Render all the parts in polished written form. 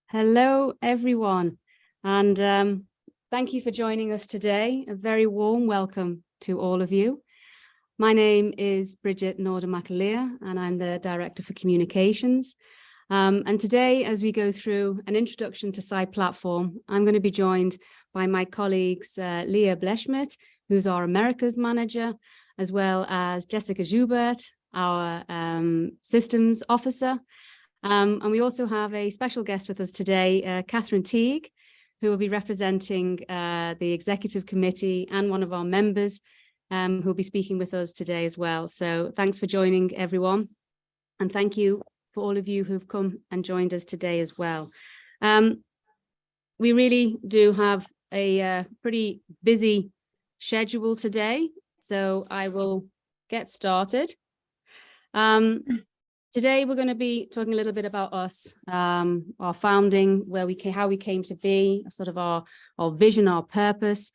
Hello, everyone, and thank you for joining us today. A very warm welcome to all of you. My name is Bridget Norder-McAleer, and I'm the Director for Communications. And today, as we go through an introduction to SAI Platform, I'm going to be joined by my colleagues, Leah Bleshmet, who's our Americas Manager, as well as Jessica Joubert, our Systems Officer. And we also have a special guest with us today, Catherine Teague, who will be representing the Executive Committee and one of our members who will be speaking with us today as well. So thanks for joining, everyone. And thank you for all of you who've come and joined us today as well. We really do have a pretty busy schedule today, so I will get started. Today, we're going to be talking a little bit about us, our founding, how we came to be, sort of our vision, our purpose.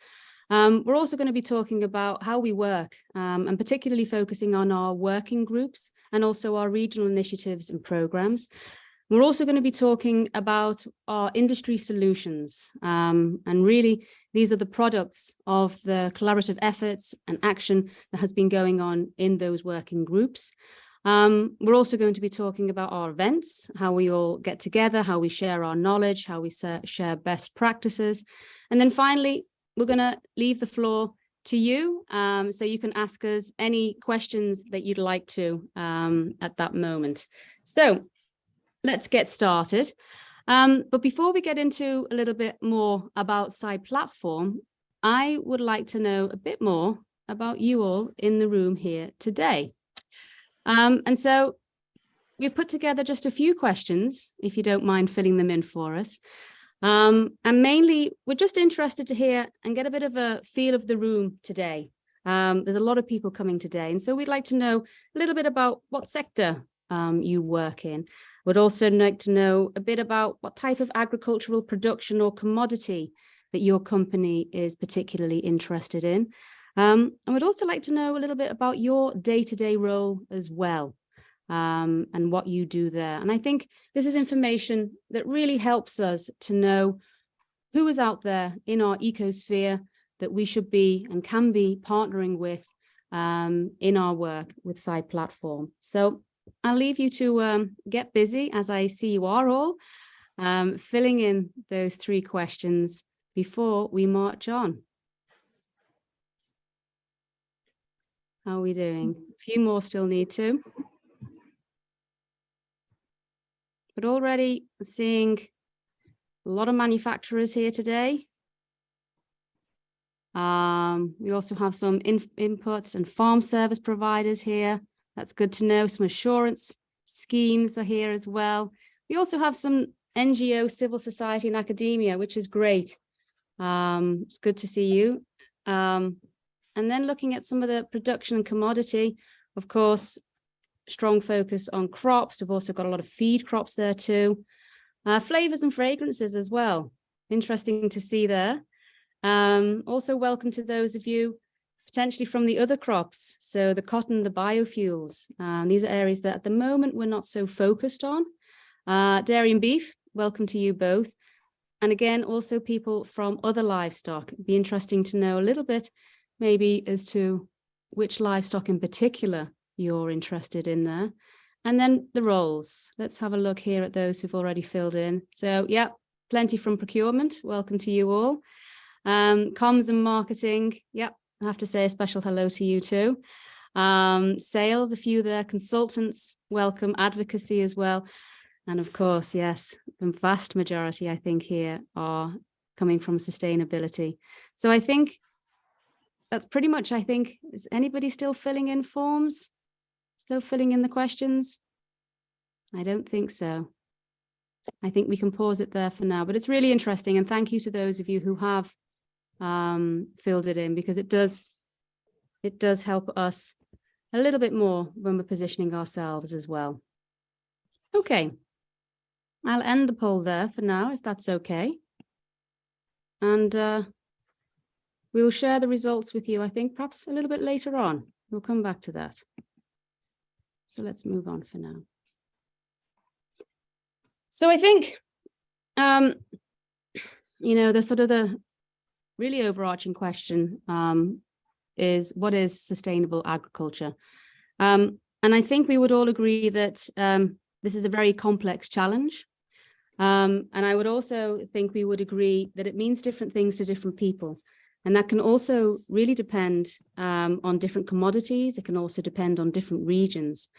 We're also going to be talking about how we work, and particularly focusing on our working groups and also our regional initiatives and programs. We're also going to be talking about our industry solutions, and really these are the products of the collaborative efforts and action that has been going on in those working groups. We're also going to be talking about our events, how we all get together, how we share our knowledge, how we share best practices. And then finally, we're going to leave the floor to you, so you can ask us any questions that you'd like to at that moment. So let's get started. But before we get into a little bit more about SAI Platform, I would like to know a bit more about you all in the room here today. And so we've put together just a few questions, if you don't mind filling them in for us. And mainly, we're just interested to hear and get a bit of a feel of the room today. There's a lot of people coming today, and so we'd like to know a little bit about what sector you work in. We'd also like to know a bit about what type of agricultural production or commodity that your company is particularly interested in. And we'd also like to know a little bit about your day-to-day role as well, and what you do there. And I think this is information that really helps us to know who is out there in our ecosphere that we should be and can be partnering with in our work with SAI Platform. So I'll leave you to get busy, as I see you are all, filling in those 3 questions before we march on. How are we doing? A few more still need to. But already seeing a lot of manufacturers here today. We also have some inputs and farm service providers here. That's good to know. Some assurance schemes are here as well. We also have some NGO, civil society and academia, which is great. It's good to see you. And then looking at some of the production and commodity, of course, strong focus on crops. We've also got a lot of feed crops there too. Flavors and fragrances as well. Interesting to see there. Also welcome to those of you potentially from the other crops. So the cotton, the biofuels. These are areas that at the moment we're not so focused on. Dairy and beef, welcome to you both. And again, also people from other livestock. It'd be interesting to know a little bit maybe as to which livestock in particular you're interested in there. And then the roles. Let's have a look here at those who've already filled in. So yeah, plenty from procurement. Welcome to you all. Comms and marketing. Yep, I have to say a special hello to you too. Sales, a few there. Consultants, welcome. Advocacy as well. And of course, yes, the vast majority I think here are coming from sustainability. So I think that's pretty much, I think, is anybody still filling in forms? Still filling in the questions? I don't think so. I think we can pause it there for now, but it's really interesting. And thank you to those of you who have filled it in, because it does help us a little bit more when we're positioning ourselves as well. Okay, I'll end the poll there for now, if that's okay. And we will share the results with you, I think, perhaps a little bit later on. We'll come back to that. So let's move on for now. So I think The sort of the really overarching question is, what is sustainable agriculture? And I think we would all agree that this is a very complex challenge. And I would also think we would agree that it means different things to different people. And that can also really depend on different commodities. It can also depend on different regions.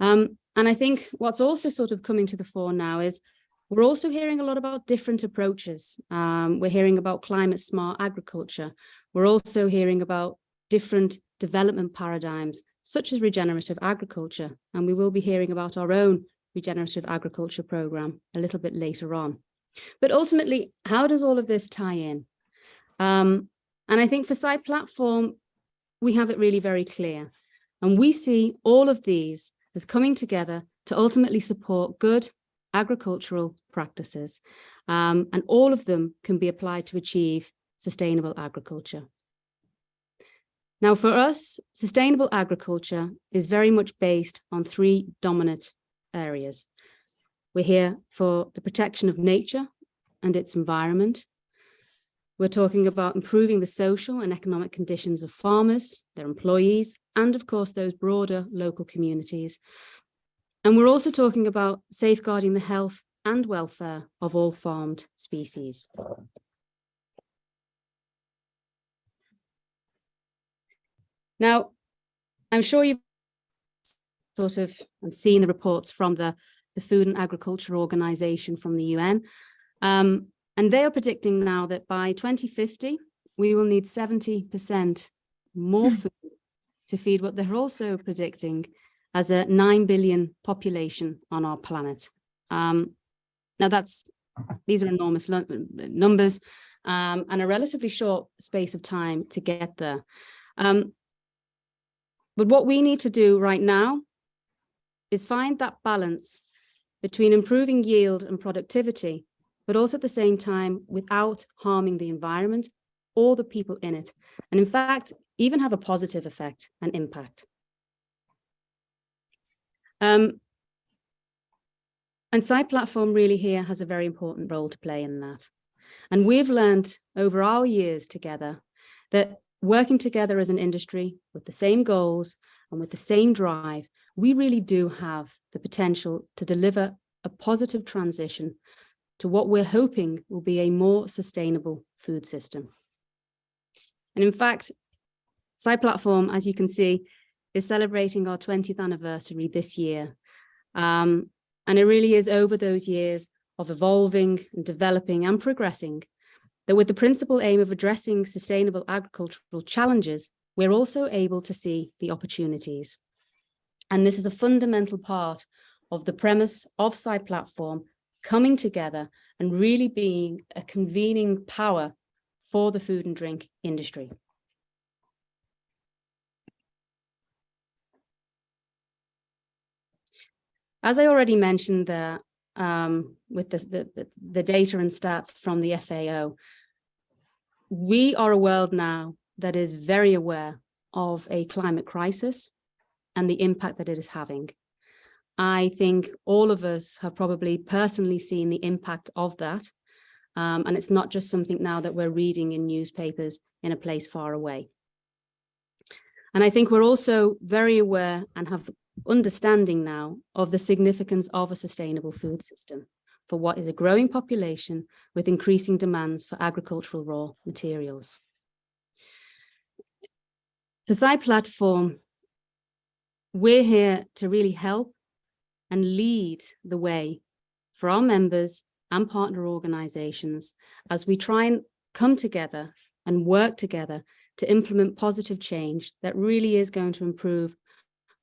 And I think what's also sort of coming to the fore now is we're also hearing a lot about different approaches. We're hearing about climate smart agriculture. We're also hearing about different development paradigms, such as regenerative agriculture. And we will be hearing about our own regenerative agriculture program a little bit later on. But ultimately, how does all of this tie in? And I think for SAI Platform, we have it really very clear. And we see all of these as coming together to ultimately support good agricultural practices. And all of them can be applied to achieve sustainable agriculture. Now, for us, sustainable agriculture is very much based on three dominant areas. We're here for the protection of nature and its environment. We're talking about improving the social and economic conditions of farmers, their employees, and of course, those broader local communities. And we're also talking about safeguarding the health and welfare of all farmed species. Now, I'm sure you've sort of seen the reports from the Food and Agriculture Organization from the UN. And they are predicting now that by 2050, we will need 70% more food to feed what they're also predicting as a 9 billion population on our planet. Now these are enormous numbers and a relatively short space of time to get there. But what we need to do right now is find that balance between improving yield and productivity, but also at the same time without harming the environment or the people in it. And in fact, even have a positive effect and impact. And SAI Platform really here has a very important role to play in that. And we've learned over our years together that working together as an industry with the same goals and with the same drive, we really do have the potential to deliver a positive transition to what we're hoping will be a more sustainable food system. And in fact, SAI Platform, as you can see, is celebrating our 20th anniversary this year. And it really is over those years of evolving and developing and progressing that with the principal aim of addressing sustainable agricultural challenges, we're also able to see the opportunities. And this is a fundamental part of the premise of SAI Platform coming together and really being a convening power for the food and drink industry. As I already mentioned there, with the data and stats from the FAO, we are a world now that is very aware of a climate crisis and the impact that it is having. I think all of us have probably personally seen the impact of that. And it's not just something now that we're reading in newspapers in a place far away. And I think we're also very aware and have understanding now of the significance of a sustainable food system for what is a growing population with increasing demands for agricultural raw materials. For SAI Platform, we're here to really help and lead the way for our members and partner organizations as we try and come together and work together to implement positive change that really is going to improve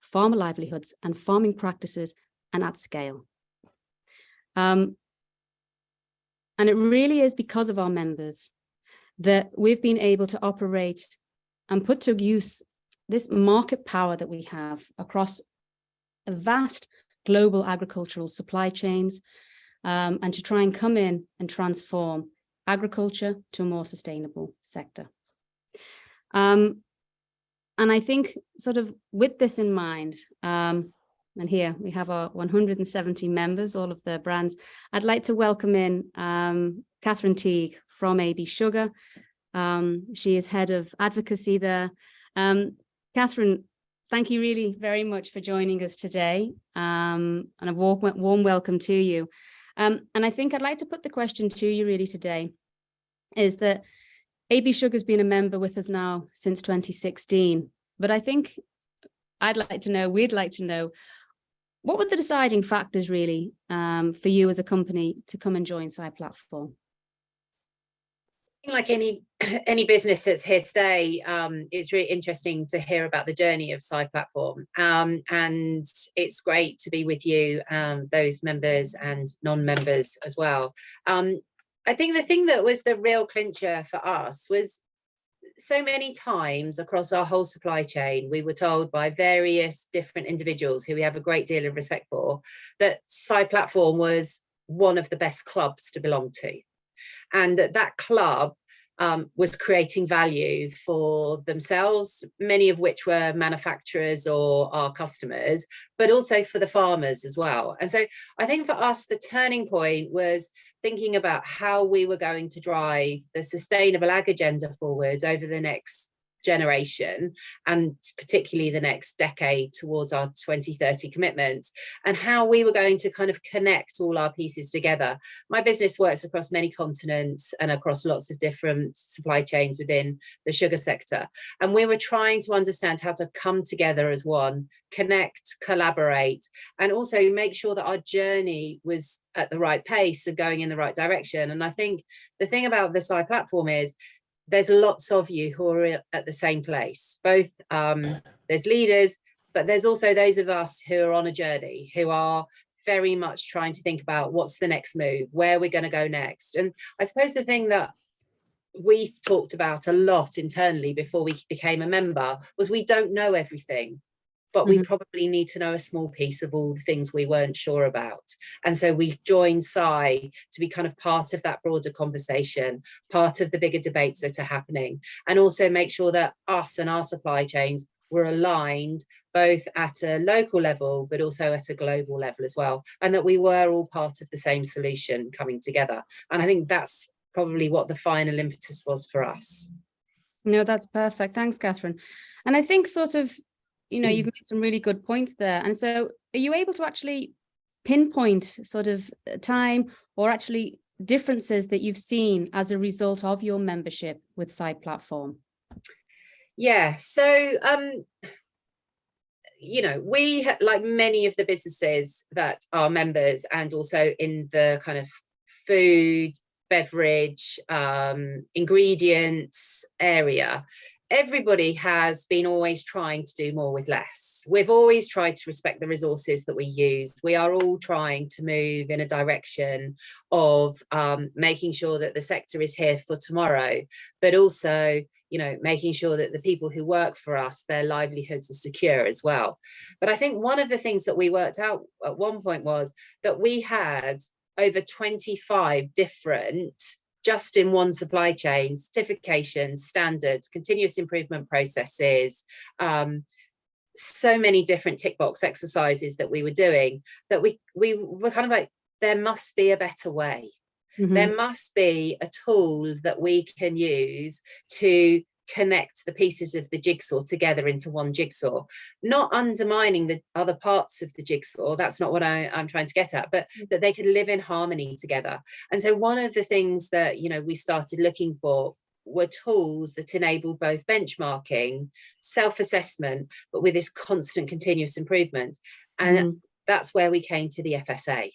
farmer livelihoods and farming practices and at scale. And it really is because of our members that we've been able to operate and put to use this market power that we have across a vast global agricultural supply chains, and to try and come in and transform agriculture to a more sustainable sector. And I think sort of with this in mind, and here we have our 170 members, all of the brands. I'd like to welcome in Catherine Teague from AB Sugar. She is head of advocacy there. Catherine, thank you really very much for joining us today, and a warm welcome to you. And I think I'd like to put the question to you really today, is that AB Sugar has been a member with us now since 2016, but I think we'd like to know, what were the deciding factors really for you as a company to come and join SAI Platform? Like any business that's here today, it's really interesting to hear about the journey of SAI Platform, and it's great to be with you, those members and non-members as well. I think the thing that was the real clincher for us was, so many times across our whole supply chain, we were told by various different individuals who we have a great deal of respect for, that SAI Platform was one of the best clubs to belong to, and that club was creating value for themselves, many of which were manufacturers or our customers, but also for the farmers as well. And so I think for us, the turning point was thinking about how we were going to drive the sustainable ag agenda forward over the next generation, and particularly the next decade towards our 2030 commitments, and how we were going to kind of connect all our pieces together. My business works across many continents and across lots of different supply chains within the sugar sector, and we were trying to understand how to come together as one, connect, collaborate, and also make sure that our journey was at the right pace and going in the right direction. And I think the thing about the SAI Platform is, there's lots of you who are at the same place, both there's leaders, but there's also those of us who are on a journey, who are very much trying to think about what's the next move, where we're going to go next. And I suppose the thing that we talked about a lot internally before we became a member was, we don't know everything, but we probably need to know a small piece of all the things we weren't sure about. And so we've joined SAI to be kind of part of that broader conversation, part of the bigger debates that are happening, and also make sure that us and our supply chains were aligned, both at a local level, but also at a global level as well, and that we were all part of the same solution coming together. And I think that's probably what the final impetus was for us. No, that's perfect. Thanks, Catherine. And I think sort of, you've made some really good points there. And so are you able to actually pinpoint sort of time or actually differences that you've seen as a result of your membership with SAI Platform? Yeah, so, we, like many of the businesses that are members, and also in the kind of food, beverage, ingredients area, everybody has been always trying to do more with less. We've always tried to respect the resources that we use. We are all trying to move in a direction of making sure that the sector is here for tomorrow, but also, making sure that the people who work for us, their livelihoods are secure as well. But I think one of the things that we worked out at one point was that we had over 25 different, just in one supply chain, certifications, standards, continuous improvement processes, so many different tick box exercises that we were doing, that we were kind of like, there must be a better way. There must be a tool that we can use to connect the pieces of the jigsaw together into one jigsaw, not undermining the other parts of the jigsaw. That's not what I'm trying to get at, but that they can live in harmony together. And so one of the things that, we started looking for were tools that enable both benchmarking, self-assessment, but with this constant continuous improvement. And that's where we came to the FSA.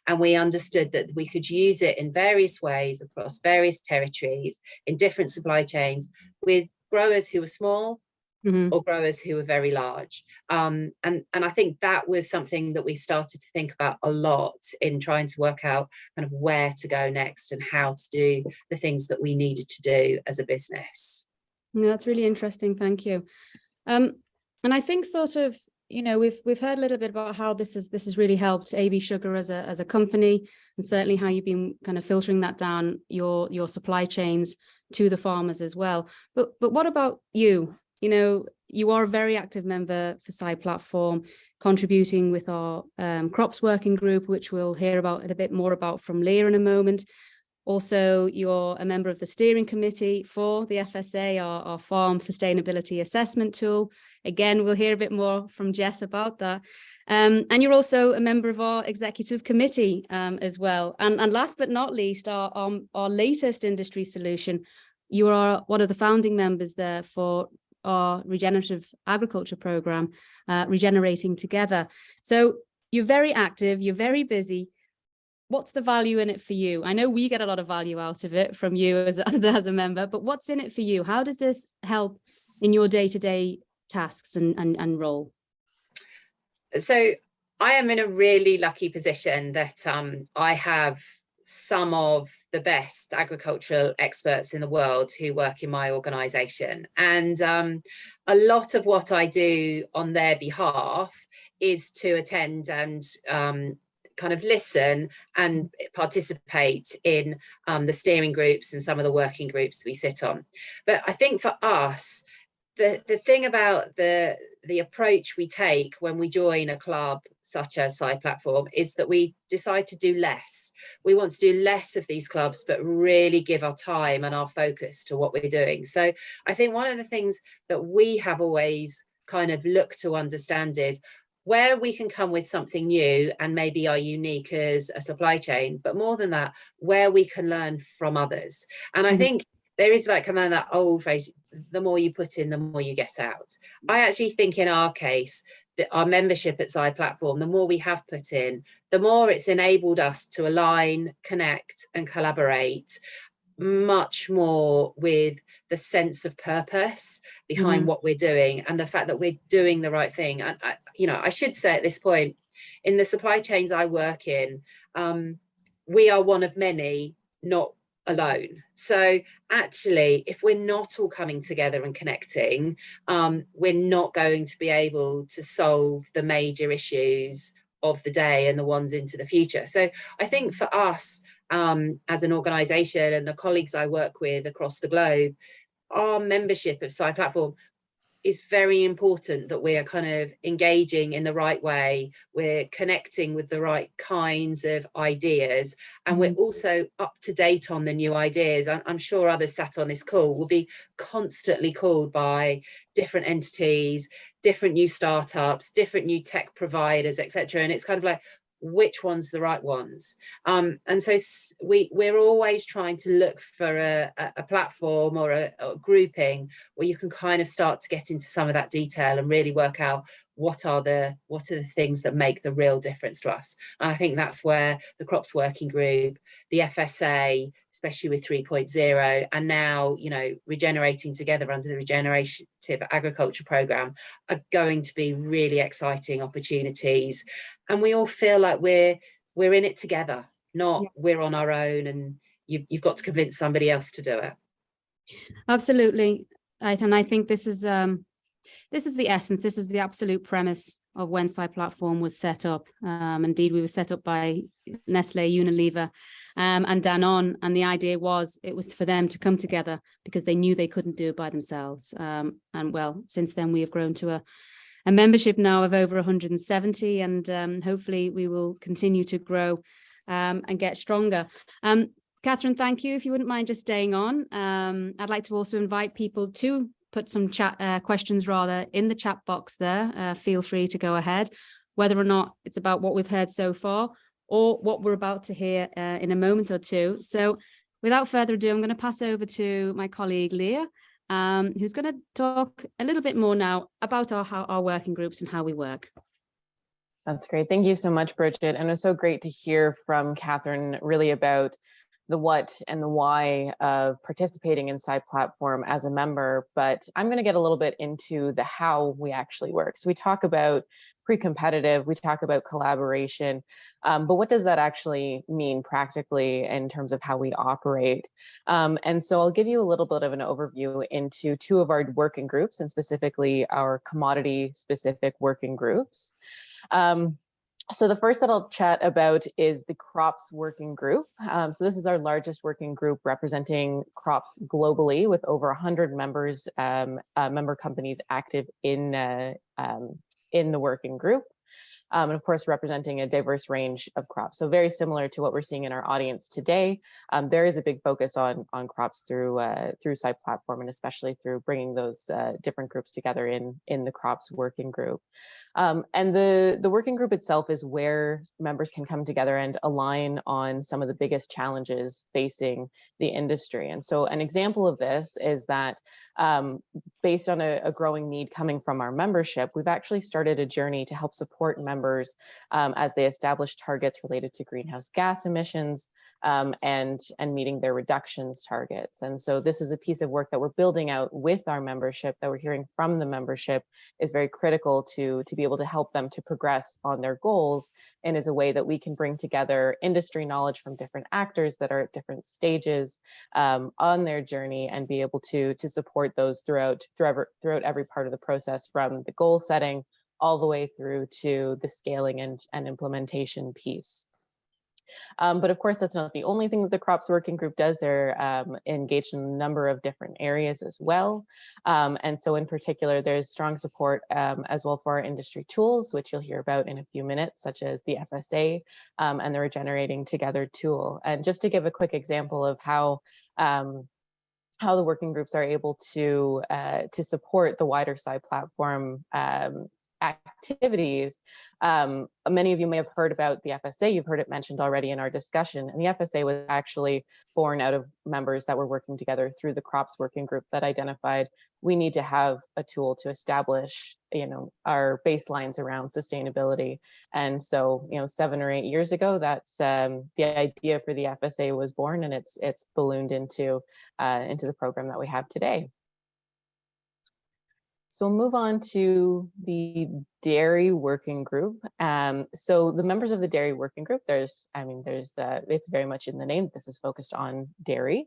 And we understood that we could use it in various ways across various territories, in different supply chains, with growers who were small or growers who were very large. And I think that was something that we started to think about a lot in trying to work out kind of where to go next and how to do the things that we needed to do as a business. No, that's really interesting. Thank you. And I think sort of, we've heard a little bit about how this has really helped AB Sugar as a company, and certainly how you've been kind of filtering that down your supply chains to the farmers as well. But what about you you are a very active member for SAI Platform, contributing with our crops working group, which we'll hear about a bit more about from Leah in a moment. Also, you're a member of the steering committee for the FSA, our farm sustainability assessment tool. Again, we'll hear a bit more from Jess about that. And you're also a member of our executive committee as well. And last but not least, our latest industry solution, you are one of the founding members there for our regenerative agriculture program, Regenerating Together. So you're very active, you're very busy. What's the value in it for you? I know we get a lot of value out of it from you as a member, but what's in it for you? How does this help in your day-to-day tasks and role? So I am in a really lucky position that I have some of the best agricultural experts in the world who work in my organization. And a lot of what I do on their behalf is to attend and kind of listen and participate in the steering groups and some of the working groups that we sit on. But I think for us, the thing about the approach we take when we join a club such as SAI Platform is that we decide to do less. We want to do less of these clubs, but really give our time and our focus to what we're doing. So I think one of the things that we have always kind of looked to understand is where we can come with something new and maybe are unique as a supply chain, but more than that, where we can learn from others. And I think there is like kind of that old phrase, the more you put in, the more you get out. I actually think in our case, that our membership at SAI Platform, the more we have put in, the more it's enabled us to align, connect and collaborate much more with the sense of purpose behind what we're doing and the fact that we're doing the right thing. And I should say at this point, in the supply chains I work in, we are one of many, not alone. So actually, if we're not all coming together and connecting, we're not going to be able to solve the major issues of the day and the ones into the future. So I think for us, as an organization and the colleagues I work with across the globe, our membership of SAI Platform is very important, that we are kind of engaging in the right way, we're connecting with the right kinds of ideas, and we're also up to date on the new ideas. I'm sure others sat on this call will be constantly called by different entities, different new startups, different new tech providers, etc. And it's kind of like, which one's the right ones? And so we're always trying to look for a platform or a grouping where you can kind of start to get into some of that detail and really work out what are the things that make the real difference to us. And I think that's where the crops working group, the FSA, especially with 3.0, and now regenerating together under the regenerative agriculture program, are going to be really exciting opportunities. And we all feel like we're in it together, not we're on our own and you've got to convince somebody else to do it. Absolutely. And I think this is the essence, this is the absolute premise of when SAI Platform was set up. Indeed, we were set up by Nestle, Unilever and Danone. And the idea it was for them to come together because they knew they couldn't do it by themselves. And well, since then we have grown to a membership now of over 170, and hopefully we will continue to grow and get stronger. Catherine, thank you. If you wouldn't mind just staying on, I'd like to also invite people to put some questions rather in the chat box there. Feel free to go ahead, whether or not it's about what we've heard so far or what we're about to hear in a moment or two. So without further ado, I'm going to pass over to my colleague Leah, who's going to talk a little bit more now about our working groups and how we work. That's great. Thank you so much, Bridget. And it's so great to hear from Catherine really about the what and the why of participating in SAI Platform as a member. But I'm going to get a little bit into the how we actually work. So we talk about pre-competitive, we talk about collaboration, but what does that actually mean practically in terms of how we operate? And so I'll give you a little bit of an overview into two of our working groups, and specifically our commodity specific working groups. So the first that I'll chat about is the crops working group. So this is our largest working group representing crops globally, with over 100 members, member companies active in the working group. And of course, representing a diverse range of crops. So very similar to what we're seeing in our audience today. There is a big focus on crops through SAI Platform, and especially through bringing those different groups together in the crops working group. And the working group itself is where members can come together and align on some of the biggest challenges facing the industry. And so an example of this is that based on a growing need coming from our membership, we've actually started a journey to help support members as they establish targets related to greenhouse gas emissions and meeting their reductions targets. And so this is a piece of work that we're building out with our membership, that we're hearing from the membership is very critical to be able to help them to progress on their goals, and is a way that we can bring together industry knowledge from different actors that are at different stages on their journey, and be able to support those throughout every part of the process, from the goal setting all the way through to the scaling and implementation piece. But of course, that's not the only thing that the crops working group does. They're engaged in a number of different areas as well. And so in particular, there's strong support as well for our industry tools, which you'll hear about in a few minutes, such as the FSA and the Regenerating Together tool. And just to give a quick example of how the working groups are able to support the wider SAI platform activities. Many of you may have heard about the FSA. You've heard it mentioned already in our discussion. And the FSA was actually born out of members that were working together through the crops working group that identified we need to have a tool to establish, our baselines around sustainability. And so, 7 or 8 years ago, that's the idea for the FSA was born, and it's ballooned into the program that we have today. So we'll move on to the dairy working group. So the members of the dairy working group, it's very much in the name. This is focused on dairy.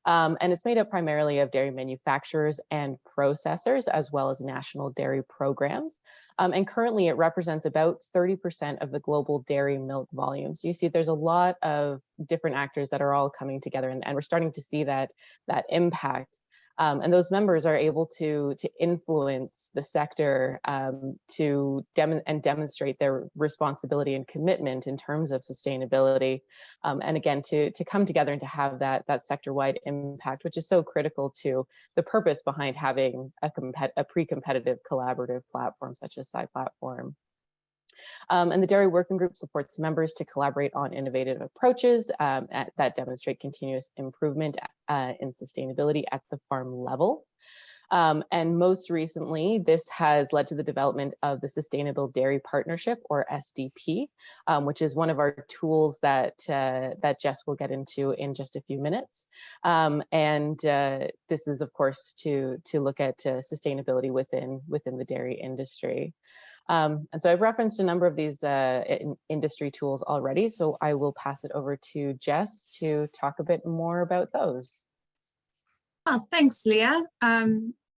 And it's made up primarily of dairy manufacturers and processors, as well as national dairy programs. And currently it represents about 30% of the global dairy milk volume. So you see there's a lot of different actors that are all coming together, and we're starting to see that impact. And those members are able to influence the sector to demonstrate their responsibility and commitment in terms of sustainability. And again, to come together and to have that sector-wide impact, which is so critical to the purpose behind having a pre-competitive collaborative platform such as SAI Platform. And the Dairy Working Group supports members to collaborate on innovative approaches that demonstrate continuous improvement in sustainability at the farm level. And most recently, this has led to the development of the Sustainable Dairy Partnership, or SDP, which is one of our tools that Jess will get into in just a few minutes. And this is, of course, to look at sustainability within the dairy industry. And so I've referenced a number of these industry tools already, so I will pass it over to Jess to talk a bit more about those. Oh, thanks, Leah.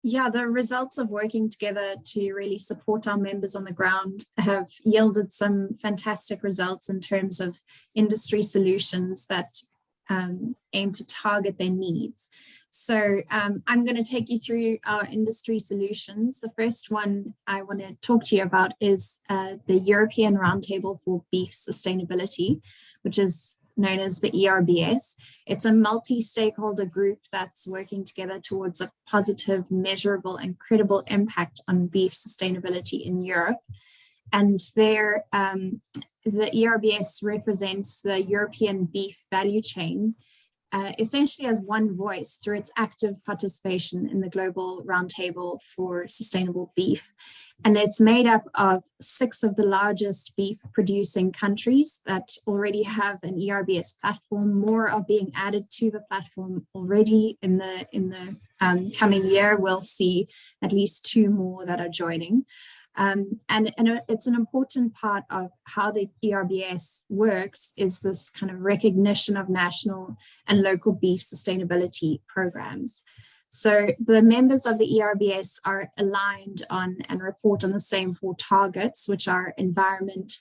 Yeah, the results of working together to really support our members on the ground have yielded some fantastic results in terms of industry solutions that aim to target their needs. So I'm going to take you through our industry solutions. The first one I want to talk to you about is the European Roundtable for Beef Sustainability, which is known as the ERBS. It's a multi-stakeholder group that's working together towards a positive, measurable, and credible impact on beef sustainability in Europe. And the ERBS represents the European beef value chain, essentially as one voice through its active participation in the Global Roundtable for Sustainable Beef. And it's made up of 6 of the largest beef producing countries that already have an ERBS platform. More are being added to the platform already. In the coming year, we'll see at least 2 more that are joining. And it's an important part of how the ERBS works is this kind of recognition of national and local beef sustainability programs. So the members of the ERBS are aligned on and report on the same 4 targets, which are environment,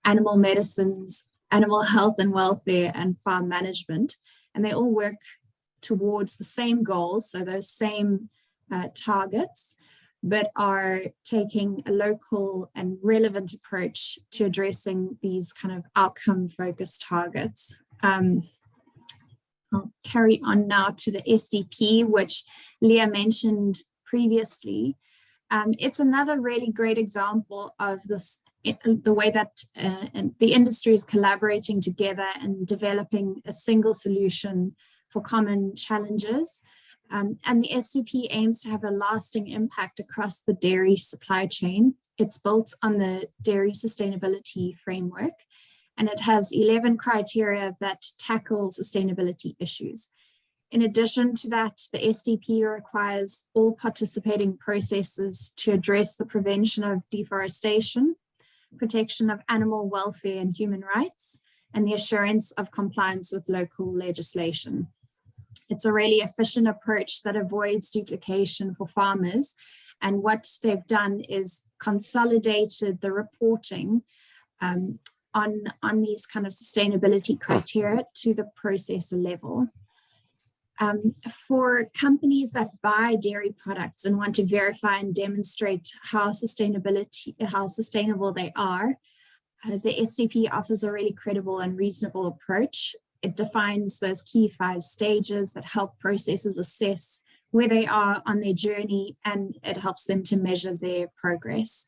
animal medicines, animal health and welfare, and farm management. And they all work towards the same goals, so those same targets, but are taking a local and relevant approach to addressing these kind of outcome-focused targets. I'll carry on now to the SDP, which Leah mentioned previously. It's another really great example of this, the way that the industry is collaborating together and developing a single solution for common challenges. And the SDP aims to have a lasting impact across the dairy supply chain. It's built on the Dairy Sustainability Framework, and it has 11 criteria that tackle sustainability issues. In addition to that, the SDP requires all participating processes to address the prevention of deforestation, protection of animal welfare and human rights, and the assurance of compliance with local legislation. It's a really efficient approach that avoids duplication for farmers. And what they've done is consolidated the reporting on these kind of sustainability criteria to the processor level. For companies that buy dairy products and want to verify and demonstrate how sustainable they are, the SDP offers a really credible and reasonable approach. It defines those key 5 stages that help processors assess where they are on their journey, and it helps them to measure their progress.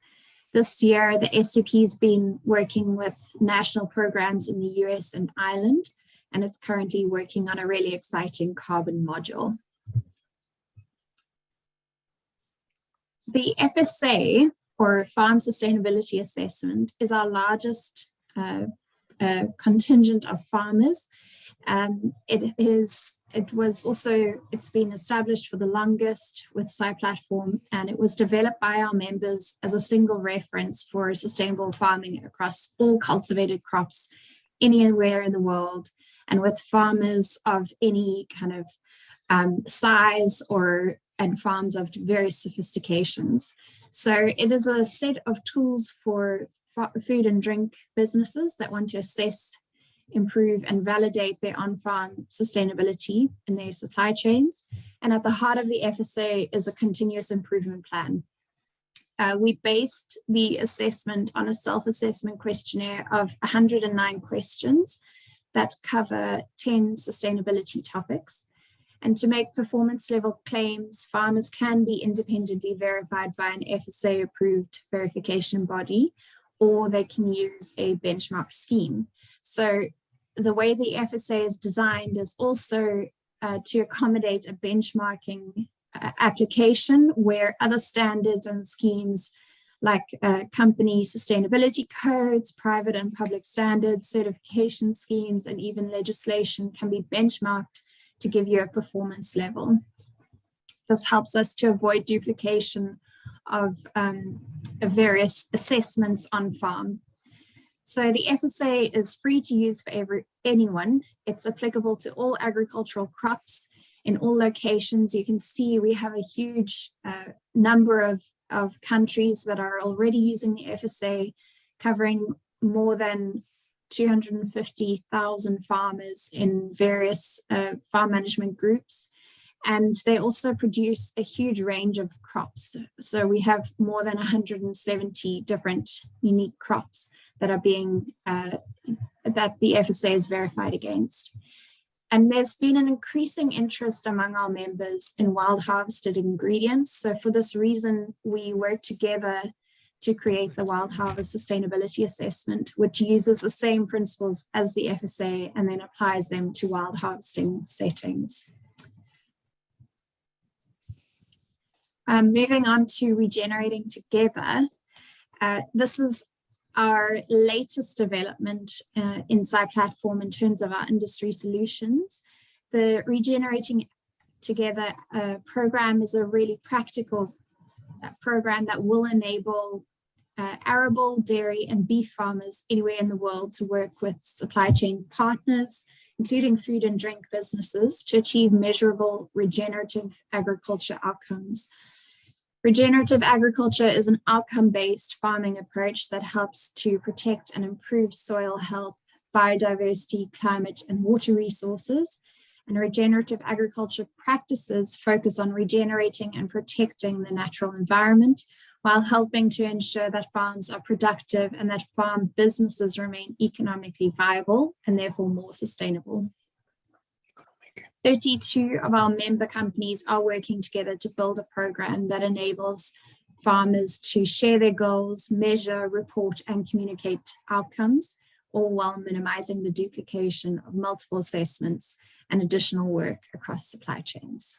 This year, the SDP has been working with national programs in the US and Ireland, and it's currently working on a really exciting carbon module. The FSA, or Farm Sustainability Assessment, is our largest contingent of farmers. It's been established for the longest with SAI Platform, and it was developed by our members as a single reference for sustainable farming across all cultivated crops anywhere in the world, and with farmers of any kind of size and farms of various sophistications. So it is a set of tools for food and drink businesses that want to assess, improve, and validate their on-farm sustainability in their supply chains. And at the heart of the FSA is a continuous improvement plan. We based the assessment on a self-assessment questionnaire of 109 questions that cover 10 sustainability topics. And to make performance level claims, farmers can be independently verified by an FSA approved verification body, or they can use a benchmark scheme. So the way the FSA is designed is also to accommodate a benchmarking application where other standards and schemes like company sustainability codes, private and public standards, certification schemes, and even legislation can be benchmarked to give you a performance level. This helps us to avoid duplication of various assessments on farm. So the FSA is free to use for anyone. It's applicable to all agricultural crops in all locations. You can see we have a huge number of countries that are already using the FSA, covering more than 250,000 farmers in various farm management groups. And they also produce a huge range of crops. So we have more than 170 different unique crops that are being, that the FSA is verified against. And there's been an increasing interest among our members in wild harvested ingredients. So for this reason, we work together to create the Wild Harvest Sustainability Assessment, which uses the same principles as the FSA and then applies them to wild harvesting settings. Moving on to Regenerating Together, this is our latest development in SAI Platform in terms of our industry solutions. The Regenerating Together program is a really practical program that will enable arable, dairy, and beef farmers anywhere in the world to work with supply chain partners, including food and drink businesses, to achieve measurable regenerative agriculture outcomes. Regenerative agriculture is an outcome-based farming approach that helps to protect and improve soil health, biodiversity, climate, and water resources. And regenerative agriculture practices focus on regenerating and protecting the natural environment while helping to ensure that farms are productive and that farm businesses remain economically viable and therefore more sustainable. 32 of our member companies are working together to build a program that enables farmers to share their goals, measure, report, and communicate outcomes, all while minimizing the duplication of multiple assessments and additional work across supply chains.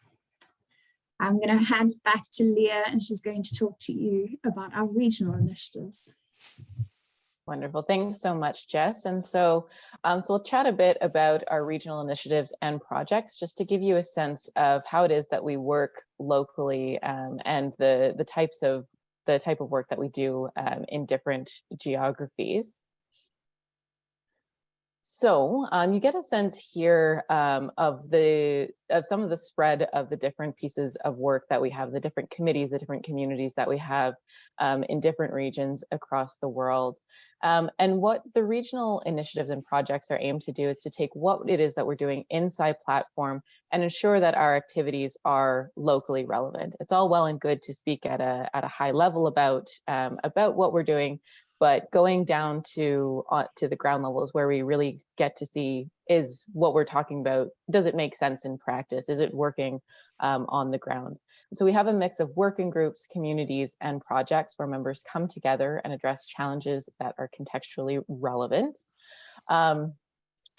I'm going to hand it back to Leah, and she's going to talk to you about our regional initiatives. Wonderful. Thanks so much, Jess. And so we'll chat a bit about our regional initiatives and projects, just to give you a sense of how it is that we work locally and the type of work that we do in different geographies. So you get a sense here of some of the spread of the different pieces of work that we have, the different committees, the different communities that we have in different regions across the world. And what the regional initiatives and projects are aimed to do is to take what it is that we're doing in SAI Platform and ensure that our activities are locally relevant. It's all well and good to speak at a high level about what we're doing, but going down to the ground level is where we really get to see, is what we're talking about, does it make sense in practice? Is it working on the ground? So we have a mix of working groups, communities, and projects where members come together and address challenges that are contextually relevant.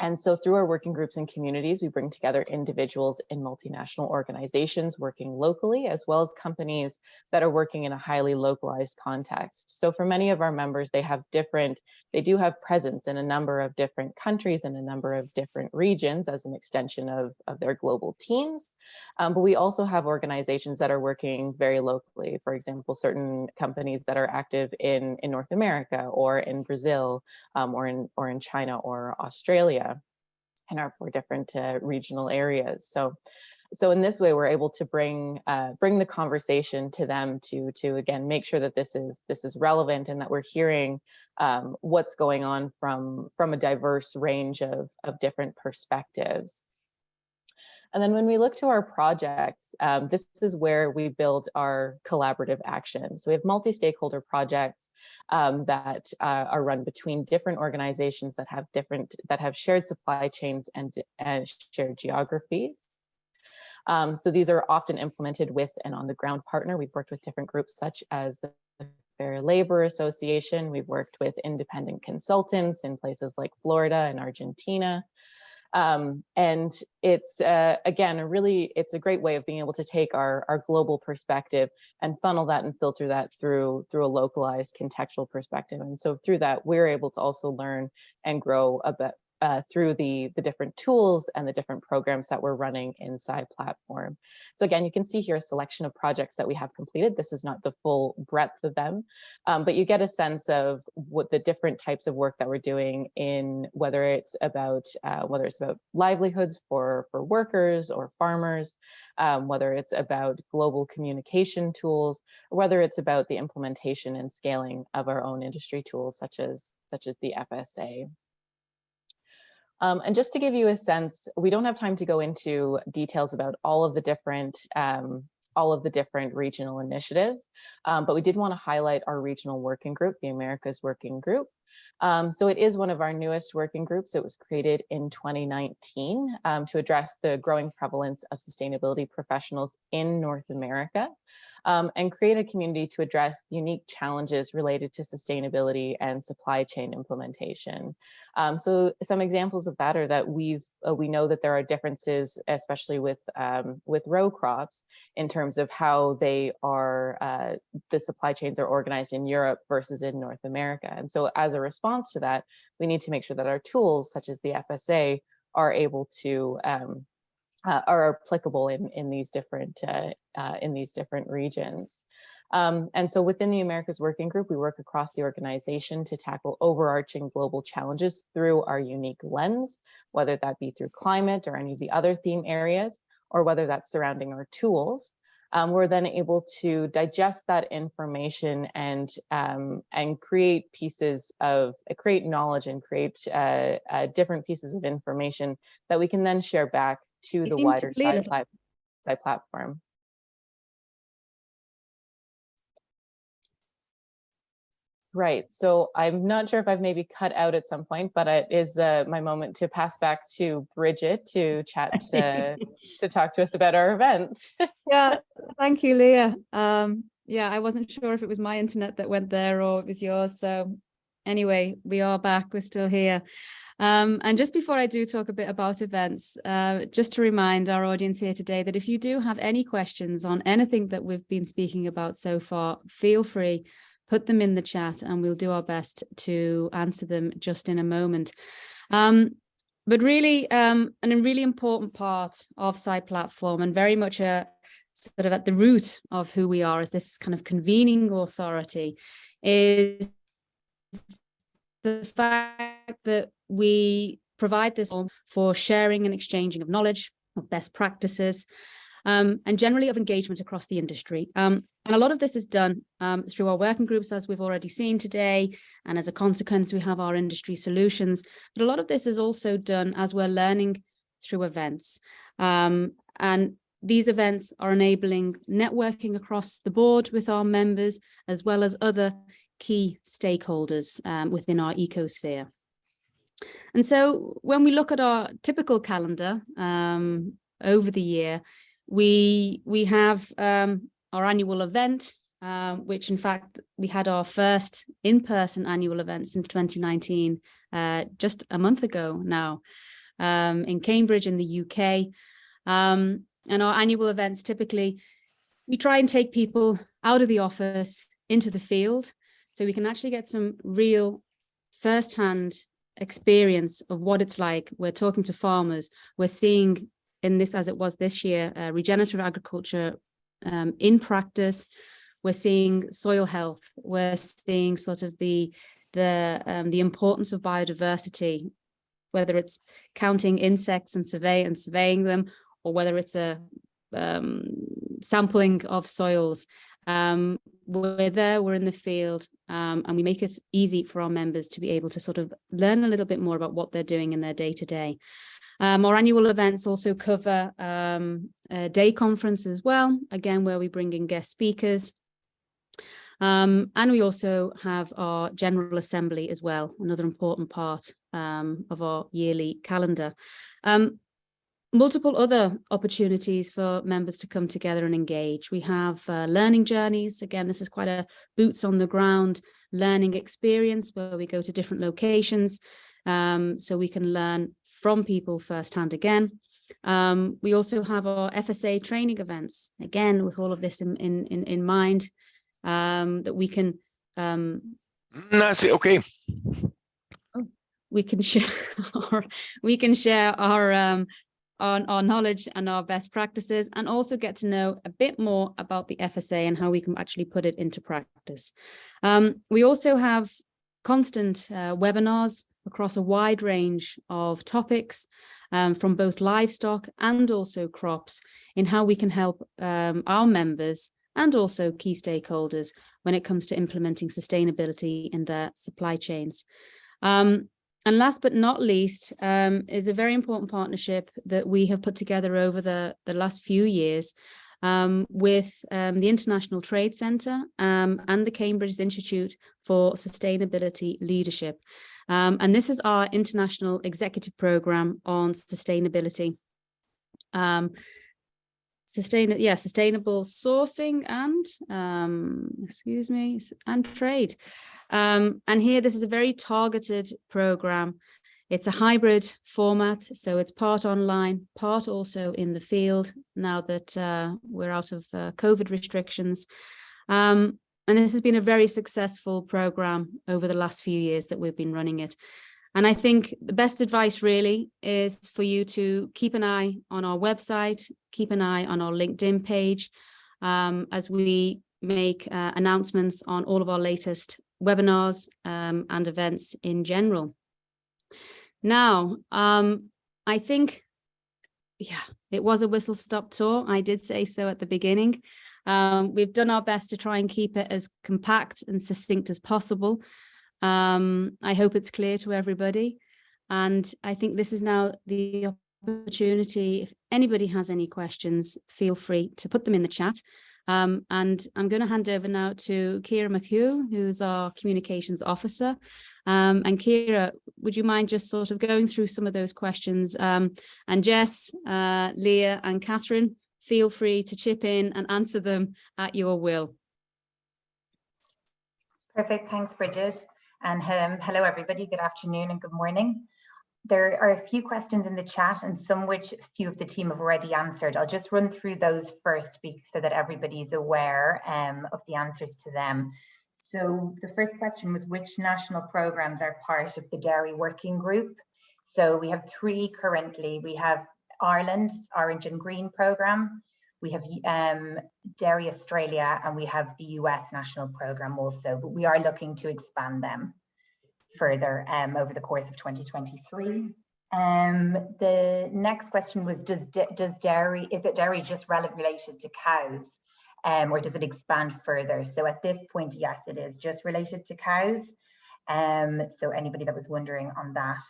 And so through our working groups and communities, we bring together individuals in multinational organizations working locally, as well as companies that are working in a highly localized context. So for many of our members, they do have presence in a number of different countries and a number of different regions as an extension of their global teams. But we also have organizations that are working very locally. For example, certain companies that are active in North America or in Brazil or in China or Australia, in our 4 different regional areas. So in this way, we're able to bring the conversation to them to again make sure that this is relevant and that we're hearing what's going on from a diverse range of different perspectives. And then when we look to our projects, this is where we build our collaborative action. So we have multi-stakeholder projects that are run between different organizations that have shared supply chains and shared geographies. So these are often implemented with an on-the-ground partner. We've worked with different groups such as the Fair Labor Association. We've worked with independent consultants in places like Florida and Argentina. And it's again it's a great way of being able to take our global perspective and funnel that and filter that through a localized contextual perspective. And so through that, we're able to also learn and grow a bit through the different tools and the different programs that we're running in SAI Platform. So again, you can see here a selection of projects that we have completed. This is not the full breadth of them, but you get a sense of what the different types of work that we're doing in whether it's about livelihoods for workers or farmers, whether it's about global communication tools, or whether it's about the implementation and scaling of our own industry tools such as the FSA. And just to give you a sense, we don't have time to go into details about all of the different regional initiatives, but we did want to highlight our regional working group, the Americas Working Group. So it is one of our newest working groups. It was created in 2019 to address the growing prevalence of sustainability professionals in North America and create a community to address unique challenges related to sustainability and supply chain implementation. So some examples of that are that we know that there are differences, especially with row crops, in terms of how they are the supply chains are organized in Europe versus in North America. And so as a response to that, we need to make sure that our tools, such as the FSA, are able to are applicable in these different regions. And so within the Americas Working Group, we work across the organization to tackle overarching global challenges through our unique lens, whether that be through climate or any of the other theme areas, or whether that's surrounding our tools. we're then able to digest that information and create pieces of create knowledge and create different pieces of information that we can then share back to the wider SAI platform. Right. So I'm not sure if I've maybe cut out at some point, but it is my moment to pass back to Bridget to chat to talk to us about our events. Yeah, thank you, Leah. Yeah, I wasn't sure if it was my internet that went there or it was yours. So anyway, we are back. We're still here. And just before I do talk a bit about events, just to remind our audience here today that if you do have any questions on anything that we've been speaking about so far, feel free, put them in the chat and we'll do our best to answer them just in a moment. But really, a really important part of SAI Platform and very much a sort of at the root of who we are as this kind of convening authority is the fact that we provide this for sharing and exchanging of knowledge, of best practices, and generally of engagement across the industry. And a lot of this is done through our working groups, as we've already seen today. And as a consequence, we have our industry solutions. But a lot of this is also done as we're learning through events. And these events are enabling networking across the board with our members, as well as other key stakeholders within our ecosphere. And so when we look at our typical calendar over the year, we have our annual event, which in fact we had our first in-person annual event since 2019, just a month ago now, in Cambridge in the UK. And our annual events, typically, we try and take people out of the office into the field so we can actually get some real firsthand experience of what it's like. We're talking to farmers, we're seeing in this, as it was this year, regenerative agriculture in practice. We're seeing soil health. We're seeing sort of the importance of biodiversity, whether it's counting insects and surveying them, or whether it's a sampling of soils. We're there, we're in the field, and we make it easy for our members to be able to sort of learn a little bit more about what they're doing in their day-to-day. Our annual events also cover a day conference as well, again, where we bring in guest speakers. And we also have our General Assembly as well, another important part of our yearly calendar. Multiple other opportunities for members to come together and engage. We have learning journeys. Again, this is quite a boots on the ground learning experience where we go to different locations so we can learn from people firsthand again. We also have our FSA training events, again, with all of this in mind, that we can okay. We can share our knowledge and our best practices, and also get to know a bit more about the FSA and how we can actually put it into practice. We also have constant webinars across a wide range of topics from both livestock and also crops in how we can help our members and also key stakeholders when it comes to implementing sustainability in their supply chains. And last but not least is a very important partnership that we have put together over the last few years with the International Trade Centre and the Cambridge Institute for Sustainability Leadership. And this is our international executive programme on sustainability. Sustainable sourcing and, and trade. And here, this is a very targeted program. It's a hybrid format, so it's part online, part also in the field now that we're out of COVID restrictions. And this has been a very successful program over the last few years that we've been running it. And I think the best advice really is for you to keep an eye on our website, keep an eye on our LinkedIn page as we make announcements on all of our latest webinars and events in general. Now, I think, yeah, it was a whistle-stop tour. I did say so at the beginning. We've done our best to try and keep it as compact and succinct as possible. I hope it's clear to everybody. And I think this is now the opportunity. If anybody has any questions, feel free to put them in the chat. And I'm going to hand over now to Kira McHugh, who's our communications officer. And Kira, would you mind just sort of going through some of those questions? And Jess, Leah and Catherine, feel free to chip in and answer them at your will. Perfect. Thanks, Bridget. And hello, everybody. Good afternoon and good morning. There are a few questions in the chat and some which a few of the team have already answered. I'll just run through those first so that everybody is aware of the answers to them. So the first question was, which national programs are part of the dairy working group? So we have 3 currently. We have Ireland's Orange and Green program. We have Dairy Australia, and we have the US national program also, but we are looking to expand them further over the course of 2023. The next question was, is dairy just related to cows, or does it expand further? So at this point, yes, it is just related to cows. So anybody that was wondering on that.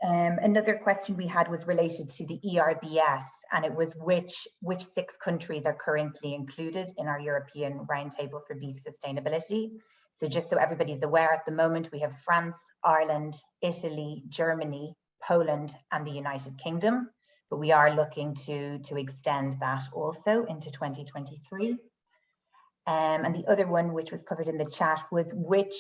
Another question we had was related to the ERBS, and it was which 6 countries are currently included in our European Roundtable for Beef Sustainability. So just so everybody's aware, at the moment we have France, Ireland, Italy, Germany, Poland, and the United Kingdom, but we are looking to extend that also into 2023. And the other one, which was covered in the chat, was with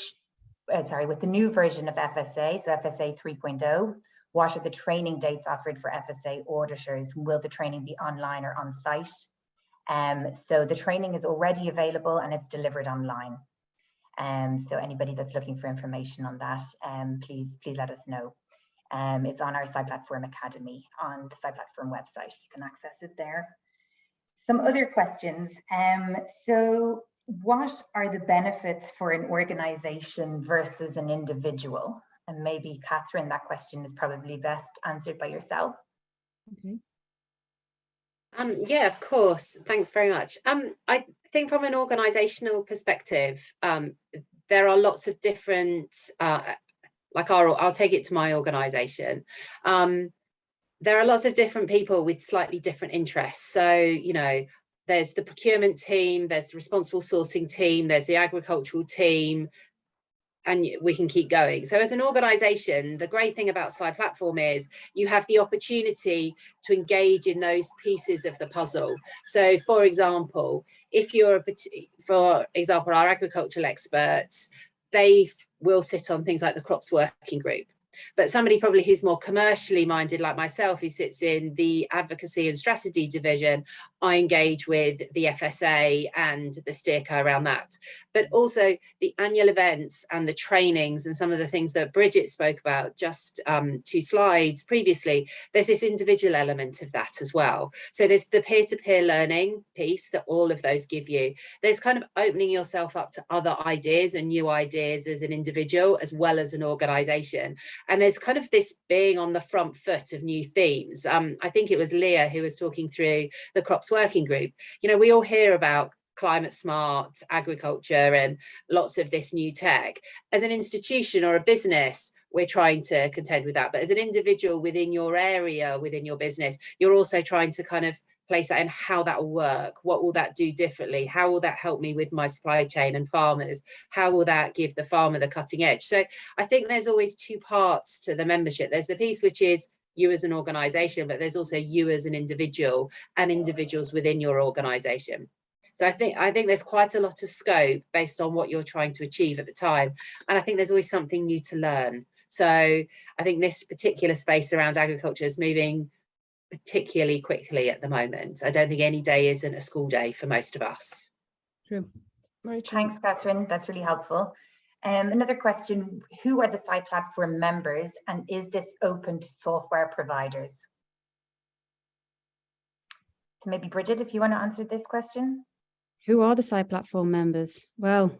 the new version of FSA, so FSA 3.0, what are the training dates offered for FSA auditors? Will the training be online or on site? So the training is already available and it's delivered online. So anybody that's looking for information on that, please let us know. It's on our SAI Platform Academy on the SAI Platform website. You can access it there. Some other questions. So what are the benefits for an organization versus an individual? And maybe Catherine, that question is probably best answered by yourself. Okay. Yeah, of course. Thanks very much. I think from an organizational perspective, there are lots of different, like I'll take it to my organization. There are lots of different people with slightly different interests. So, you know, there's the procurement team, there's the responsible sourcing team, there's the agricultural team, and we can keep going. So as an organization, the great thing about SAI Platform is you have the opportunity to engage in those pieces of the puzzle. So for example, if you're, for example, our agricultural experts, they will sit on things like the crops working group. But somebody probably who's more commercially minded, like myself, who sits in the advocacy and strategy division, I engage with the FSA and the steerco around that. But also the annual events and the trainings and some of the things that Bridget spoke about just 2 slides previously, there's this individual element of that as well. So there's the peer-to-peer learning piece that all of those give you. There's kind of opening yourself up to other ideas and new ideas as an individual as well as an organization. And there's kind of this being on the front foot of new themes. I think it was Leah who was talking through the crops working group. You know, we all hear about climate smart agriculture and lots of this new tech. As an institution or a business, we're trying to contend with that. But as an individual within your area, within your business, you're also trying to kind of place that in how that will work. What will that do differently? How will that help me with my supply chain and farmers? How will that give the farmer the cutting edge? So I think there's always 2 parts to the membership. There's the piece which is you as an organization, but there's also you as an individual and individuals within your organization. So I think there's quite a lot of scope based on what you're trying to achieve at the time. And I think there's always something new to learn. So I think this particular space around agriculture is moving particularly quickly at the moment. I don't think any day isn't a school day for most of us. True. Very true. Thanks, Catherine. That's really helpful. Another question, who are the SAI Platform members and is this open to software providers? So maybe Bridget, if you want to answer this question. Who are the SAI Platform members? Well,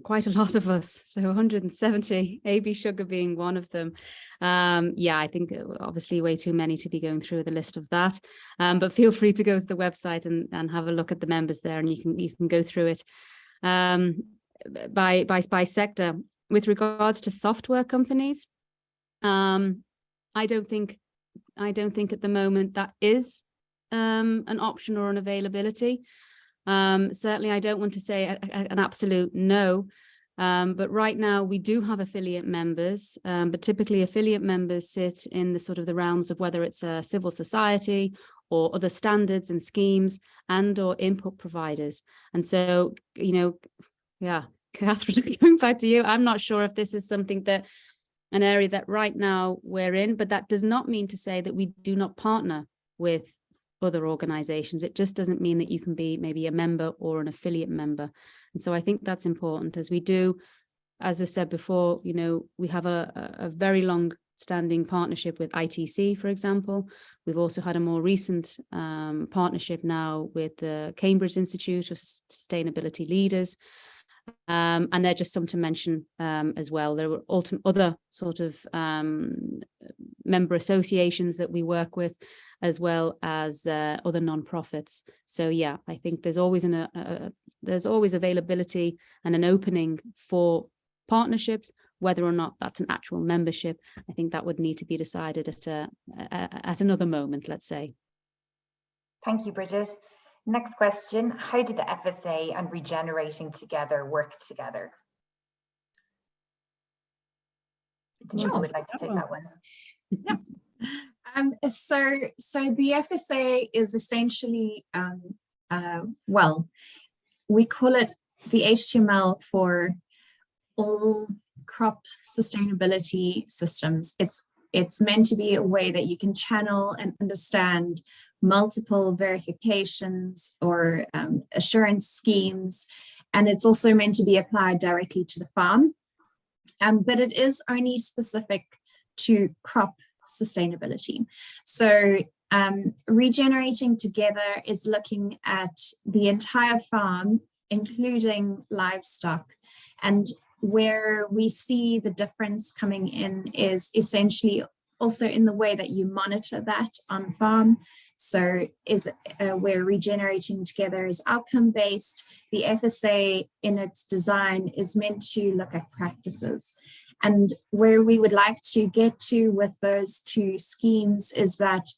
quite a lot of us. So 170, AB Sugar being one of them. Yeah, I think obviously way too many to be going through the list of that. But feel free to go to the website and have a look at the members there, and you can go through it by sector. With regards to software companies, I don't think at the moment that is an option or an availability. Certainly, I don't want to say an absolute no, but right now we do have affiliate members, but typically affiliate members sit in the sort of the realms of whether it's a civil society or other standards and schemes and or input providers. And so, yeah, Catherine, going back to you, I'm not sure if this is something that an area that right now we're in, but that does not mean to say that we do not partner with other organizations. It just doesn't mean that you can be maybe a member or an affiliate member. And so I think that's important, as we do, as I said before, we have a very long standing partnership with ITC, for example. We've also had a more recent partnership now with the Cambridge Institute of Sustainability Leaders. And they're just some to mention as well. There were other sort of member associations that we work with, as well as other nonprofits. So yeah, I think there's always availability and an opening for partnerships. Whether or not that's an actual membership, I think that would need to be decided at another moment, let's say. Thank you, Bridget. Next question, how do the FSA and Regenerating Together work together? Denise would like to take that one. Yeah. So the FSA is essentially, well, we call it the HTML for all crop sustainability systems. It's meant to be a way that you can channel and understand multiple verifications or assurance schemes, and it's also meant to be applied directly to the farm, but it is only specific to crop sustainability. So Regenerating Together is looking at the entire farm, including livestock, and where we see the difference coming in is essentially also in the way that you monitor that on farm. So where Regenerating Together is outcome-based, the FSA in its design is meant to look at practices. And where we would like to get to with those two schemes is that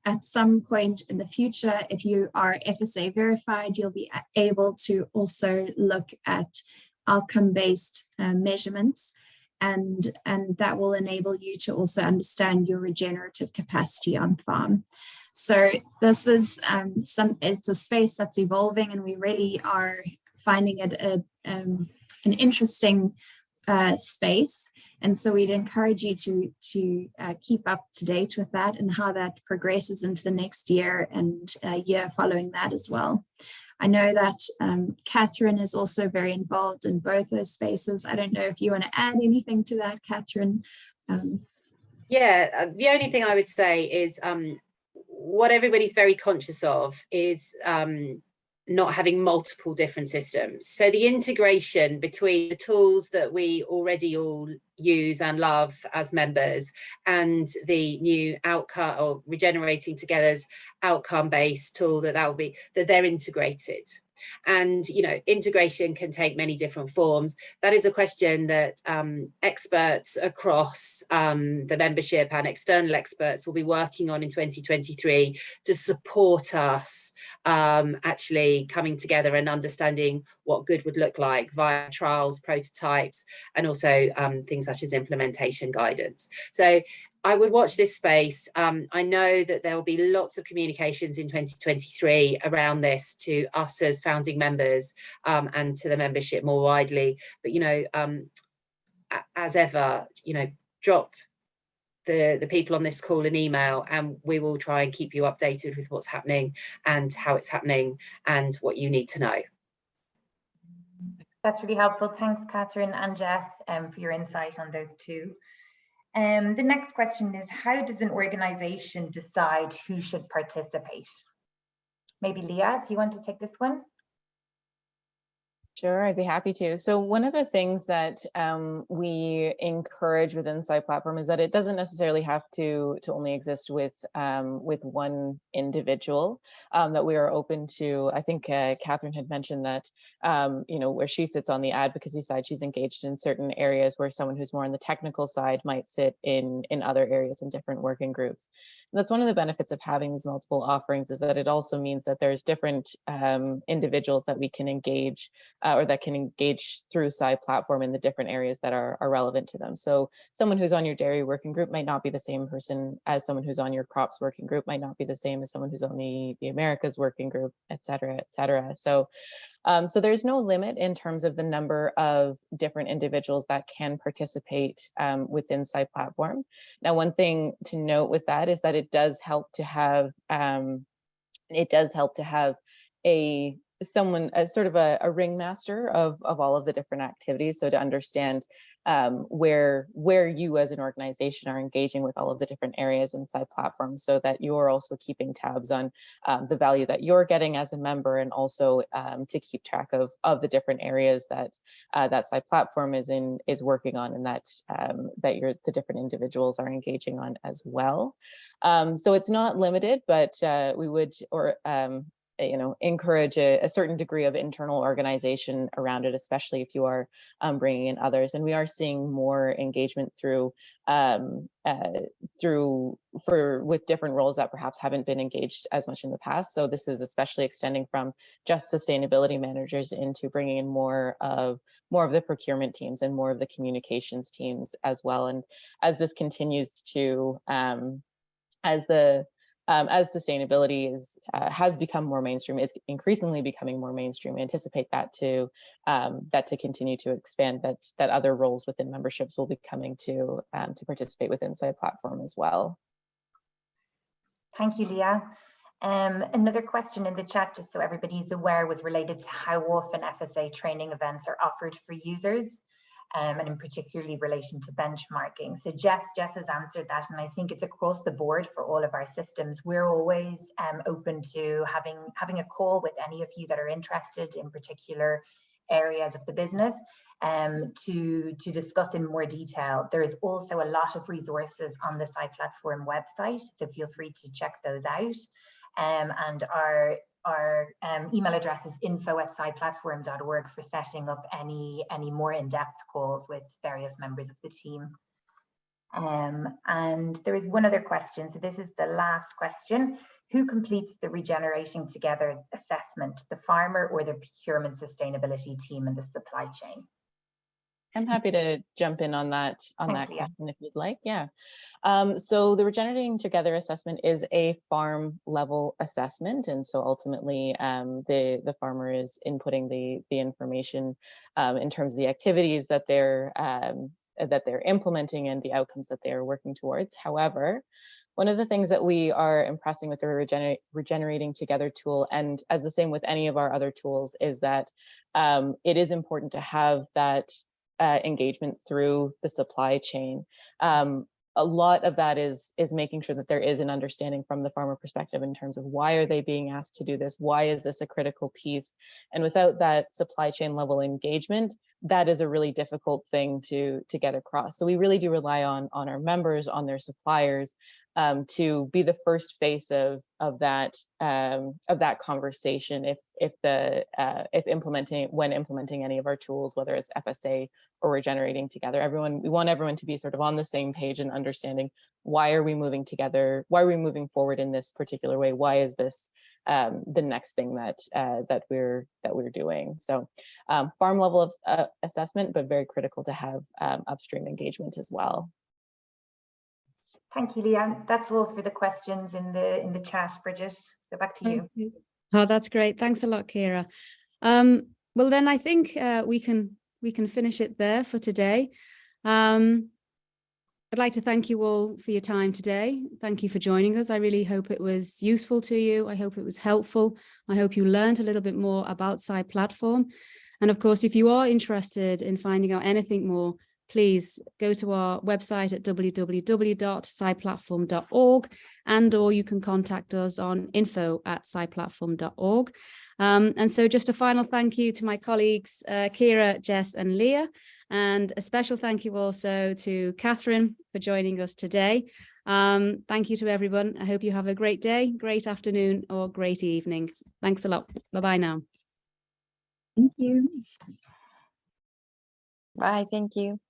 at some point in the future, if you are FSA verified, you'll be able to also look at outcome-based measurements. And that will enable you to also understand your regenerative capacity on farm. So this is it's a space that's evolving, and we really are finding it an interesting space. And so we'd encourage you to keep up to date with that and how that progresses into the next year and year following that as well. I know that Catherine is also very involved in both those spaces. I don't know if you want to add anything to that, Catherine. Yeah, the only thing I would say is what everybody's very conscious of is not having multiple different systems. So the integration between the tools that we already all use and love as members and the new outcome or Regenerating Together's outcome-based tool that will be, that they're integrated. And integration can take many different forms. That is a question that experts across the membership and external experts will be working on in 2023 to support us actually coming together and understanding what good would look like via trials, prototypes, and also things such as implementation guidance. So I would watch this space. I know that there will be lots of communications in 2023 around this to us as founding members and to the membership more widely. But, as ever, drop the people on this call an email, and we will try and keep you updated with what's happening and how it's happening and what you need to know. That's really helpful. Thanks, Catherine and Jess, for your insight on those two. The next question is, how does an organisation decide who should participate? Maybe Leah, if you want to take this one. Sure, I'd be happy to. So one of the things that we encourage within SAI Platform is that it doesn't necessarily have to only exist with one individual. That we are open to. I think Catherine had mentioned that where she sits on the advocacy side, she's engaged in certain areas where someone who's more on the technical side might sit in other areas in different working groups. And that's one of the benefits of having these multiple offerings, is that it also means that there's different individuals that we can engage. Or that can engage through SAI Platform in the different areas that are relevant to them. So someone who's on your dairy working group might not be the same person as someone who's on your crops working group, might not be the same as someone who's on the Americas working group, et cetera, et cetera. So there's no limit in terms of the number of different individuals that can participate within SAI Platform. Now, one thing to note with that is that it does help to have someone as sort of a ringmaster of all of the different activities. So to understand where you as an organization are engaging with all of the different areas inside platforms, so that you're also keeping tabs on the value that you're getting as a member, and also to keep track of the different areas that that SAI Platform is working on, and that the different individuals are engaging on as well. So it's not limited, but we would encourage a certain degree of internal organization around it, especially if you are bringing in others. And we are seeing more engagement with different roles that perhaps haven't been engaged as much in the past. So this is especially extending from just sustainability managers into bringing in more of the procurement teams and more of the communications teams as well. And as this continues to as sustainability has become more mainstream, is increasingly becoming more mainstream, we anticipate that to continue to expand, that other roles within memberships will be coming to participate within SAI Platform as well. Thank you, Leah. Another question in the chat, just so everybody's aware, was related to how often FSA training events are offered for users. And in particularly relation to benchmarking. So Jess has answered that, and I think it's across the board for all of our systems. We're always open to having a call with any of you that are interested in particular areas of the business to discuss in more detail. There is also a lot of resources on the SAI Platform website, so feel free to check those out. And our email address is info@saiplatform.org for setting up any more in-depth calls with various members of the team. And there is one other question. So this is the last question. Who completes the Regenerating Together assessment, the farmer or the procurement sustainability team and the supply chain? I'm happy to jump in on that Thanks, question if you'd like. Yeah. So the Regenerating Together assessment is a farm level assessment, and so ultimately the farmer is inputting the information in terms of the activities that they're implementing and the outcomes that they are working towards. However, one of the things that we are impressing with the Regenerating Together tool, and as the same with any of our other tools, is that it is important to have that engagement through the supply chain. A lot of that is making sure that there is an understanding from the farmer perspective in terms of why are they being asked to do this? Why is this a critical piece? And without that supply chain level engagement, that is a really difficult thing to get across. So we really do rely on our members, on their suppliers, to be the first face of that conversation when implementing any of our tools, whether it's FSA or Regenerating Together. We want everyone to be sort of on the same page and understanding, why are we moving together? Why are we moving forward in this particular way? Why is this the next thing that we're doing? So farm level of assessment, but very critical to have upstream engagement as well. Thank you, Leah. That's all for the questions in the chat, Bridget. So back to you. Oh, that's great. Thanks a lot, Kira. Well, then I think we can finish it there for today. I'd like to thank you all for your time today. Thank you for joining us. I really hope it was useful to you. I hope it was helpful. I hope you learned a little bit more about SAI Platform. And of course, if you are interested in finding out anything more, please go to our website at www.saiplatform.org, or you can contact us on info@saiplatform.org. And so just a final thank you to my colleagues, Kira, Jess and Leah, and a special thank you also to Catherine for joining us today. Thank you to everyone. I hope you have a great day, great afternoon or great evening. Thanks a lot. Bye-bye now. Thank you. Bye. Thank you.